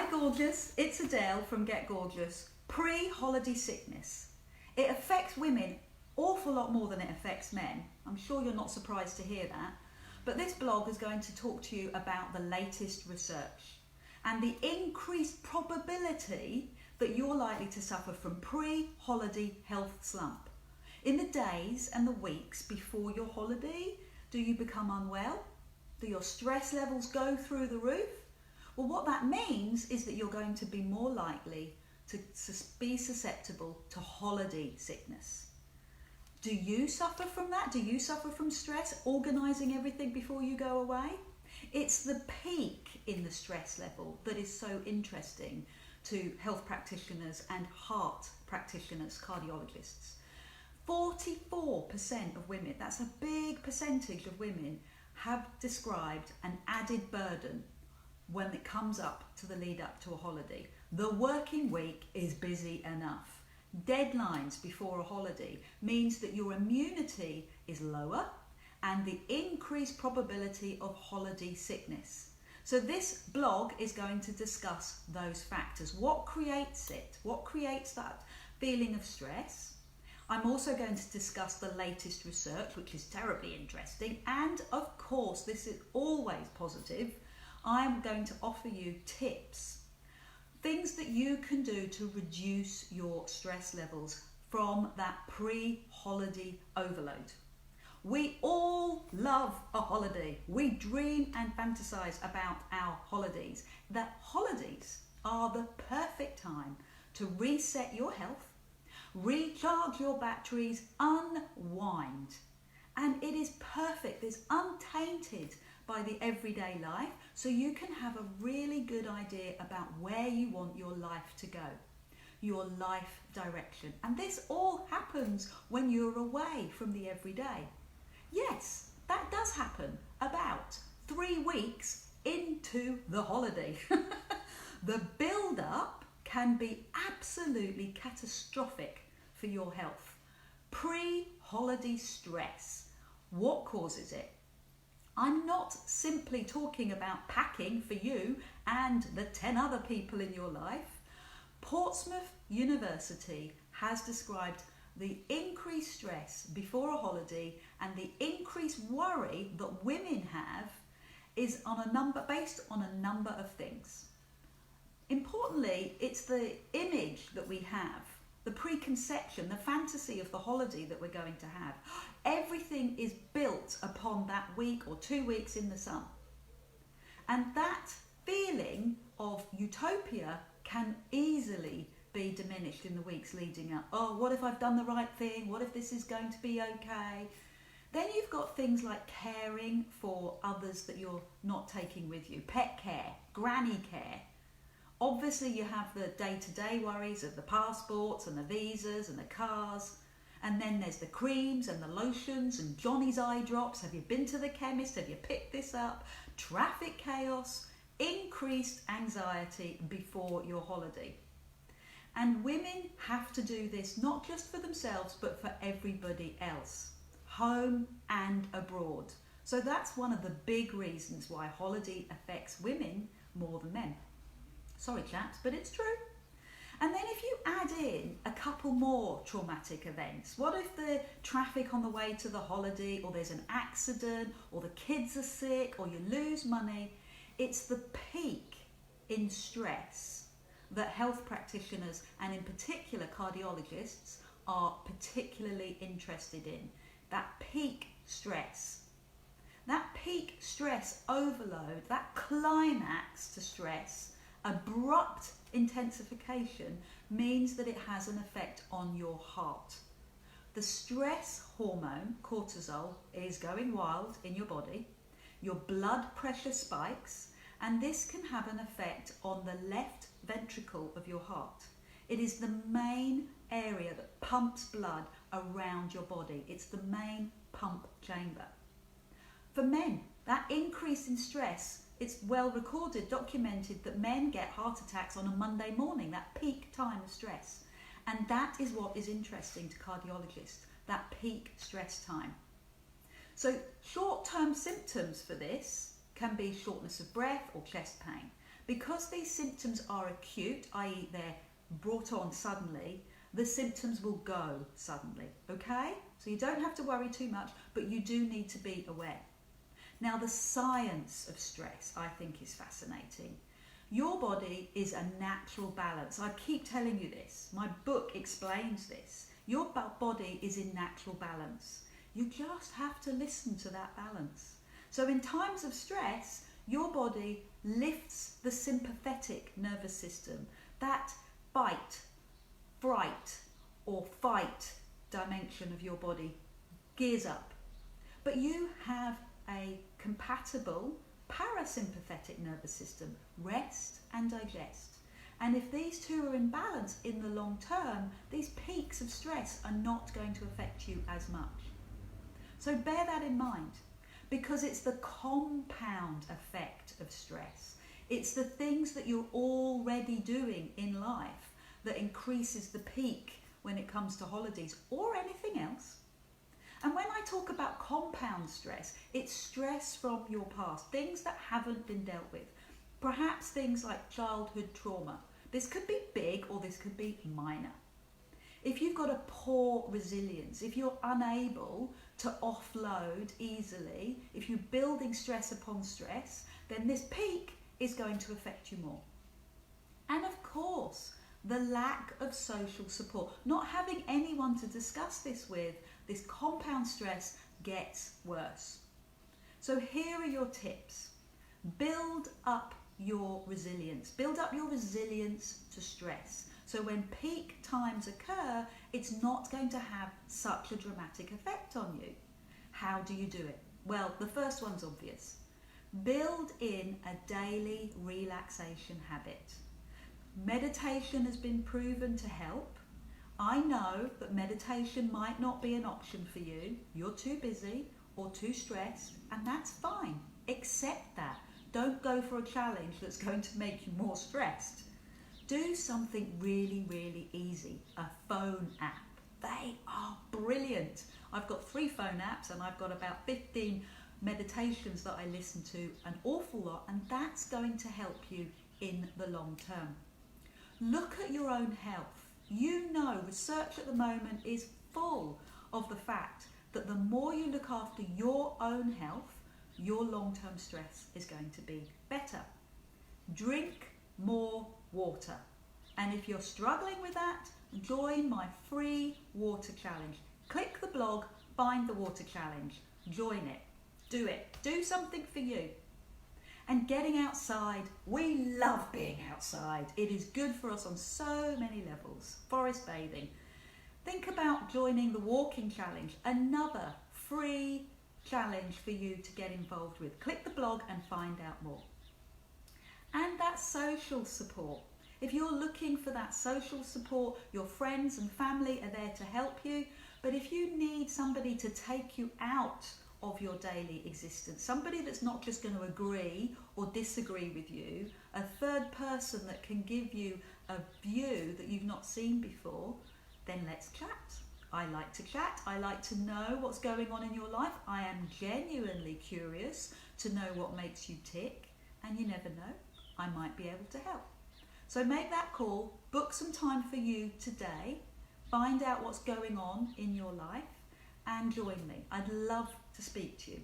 Hi gorgeous, it's Adele from Get Gorgeous. Pre-holiday sickness. It affects women awful lot more than it affects men. I'm sure you're not surprised to hear that. But this blog is going to talk to you about the latest research and the increased probability that you're likely to suffer from pre-holiday health slump. In the days and the weeks before your holiday, do you become unwell? Do your stress levels go through the roof? Well, what that means is that you're going to be more likely to be susceptible to holiday sickness. Do you suffer from that? Do you suffer from stress, organising everything before you go away? It's the peak in the stress level that is so interesting to health practitioners and heart practitioners, cardiologists. 44% of women, that's a big percentage of women, have described an added burden when it comes up to the lead up to a holiday. The working week is busy enough. Deadlines before a holiday means that your immunity is lower and the increased probability of holiday sickness. So this blog is going to discuss those factors. What creates it? What creates that feeling of stress? I'm also going to discuss the latest research, which is terribly interesting. And of course, this is always positive. I'm going to offer you tips, things that you can do to reduce your stress levels from that pre-holiday overload. We all love a holiday. We dream and fantasize about our holidays. The holidays are the perfect time to reset your health, recharge your batteries, unwind. And it is perfect, it's untainted by the everyday life, so you can have a really good idea about where you want your life to go, your life direction. And this all happens when you're away from the everyday. Yes, that does happen about 3 weeks into the holiday. The build-up can be absolutely catastrophic for your health. Pre-holiday stress. What causes it? I'm not simply talking about packing for you and the 10 other people in your life. Portsmouth University has described the increased stress before a holiday and the increased worry that women have is based on a number of things. Importantly, it's the image that we have, the preconception, the fantasy of the holiday that we're going to have. Everything is built upon that week or 2 weeks in the sun. And that feeling of utopia can easily be diminished in the weeks leading up. Oh, what if I've done the right thing? What if this is going to be okay? Then you've got things like caring for others that you're not taking with you, pet care, granny care. Obviously, you have the day-to-day worries of the passports and the visas and the cars. And then there's the creams and the lotions and Johnny's eye drops. Have you been to the chemist? Have you picked this up? Traffic chaos, increased anxiety before your holiday. And women have to do this not just for themselves, but for everybody else, home and abroad. So that's one of the big reasons why holiday affects women more than men. Sorry chaps, but it's true. And then if you add in a couple more traumatic events, what if the traffic on the way to the holiday, or there's an accident, or the kids are sick, or you lose money? It's the peak in stress that health practitioners, and in particular cardiologists, are particularly interested in. That peak stress. That peak stress overload, that climax to stress, abrupt intensification means that it has an effect on your heart. The stress hormone, cortisol, is going wild in your body. Your blood pressure spikes, and this can have an effect on the left ventricle of your heart. It is the main area that pumps blood around your body. It's the main pump chamber. For men, that increase in stress, it's well recorded, documented that men get heart attacks on a Monday morning, that peak time of stress. And that is what is interesting to cardiologists, that peak stress time. So short-term symptoms for this can be shortness of breath or chest pain. Because these symptoms are acute, i.e. they're brought on suddenly, the symptoms will go suddenly, okay? So you don't have to worry too much, but you do need to be aware. Now, the science of stress, I think, is fascinating. Your body is a natural balance. I keep telling you this. My book explains this. Your body is in natural balance. You just have to listen to that balance. So in times of stress, your body lifts the sympathetic nervous system, that fight, fright, or fight dimension of your body gears up. But you have a compatible parasympathetic nervous system, rest and digest. And if these two are in balance in the long term, these peaks of stress are not going to affect you as much. So bear that in mind, because it's the compound effect of stress. It's the things that you're already doing in life that increases the peak when it comes to holidays or anything else. And when I talk about compound stress, it's stress from your past, things that haven't been dealt with. Perhaps things like childhood trauma. This could be big or this could be minor. If you've got a poor resilience, if you're unable to offload easily, if you're building stress upon stress, then this peak is going to affect you more. And of course, the lack of social support, not having anyone to discuss this with, this compound stress gets worse. So here are your tips. Build up your resilience. Build up your resilience to stress. So when peak times occur, it's not going to have such a dramatic effect on you. How do you do it? Well, the first one's obvious. Build in a daily relaxation habit. Meditation has been proven to help. I know that meditation might not be an option for you. You're too busy or too stressed, and that's fine. Accept that. Don't go for a challenge that's going to make you more stressed. Do something really, really easy. A phone app. They are brilliant. I've got 3 phone apps and I've got about 15 meditations that I listen to, an awful lot, and that's going to help you in the long term. Look at your own health. You know, research at the moment is full of the fact that the more you look after your own health, your long-term stress is going to be better. Drink more water. And if you're struggling with that, join my free water challenge. Click the blog, find the water challenge, join it, do it, do something for you. And getting outside, we love being outside. It is good for us on so many levels. Forest bathing. Think about joining the walking challenge, another free challenge for you to get involved with. Click the blog and find out more. And that social support. If you're looking for that social support, your friends and family are there to help you. But if you need somebody to take you out of your daily existence, somebody that's not just going to agree or disagree with you, a third person that can give you a view that you've not seen before, then let's chat. I like to chat. I like to know what's going on in your life. I am genuinely curious to know what makes you tick, and you never know, I might be able to help. So make that call, book some time for you today, find out what's going on in your life, and join me. I'd love to speak to you.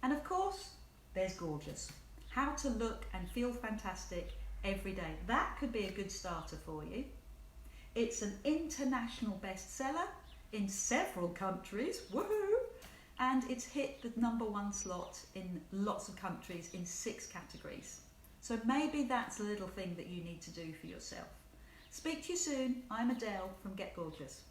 And of course, there's Gorgeous. How to look and feel fantastic every day. That could be a good starter for you. It's an international bestseller in several countries, woohoo! And it's hit the #1 slot in lots of countries in 6 categories. So maybe that's a little thing that you need to do for yourself. Speak to you soon. I'm Adele from Get Gorgeous.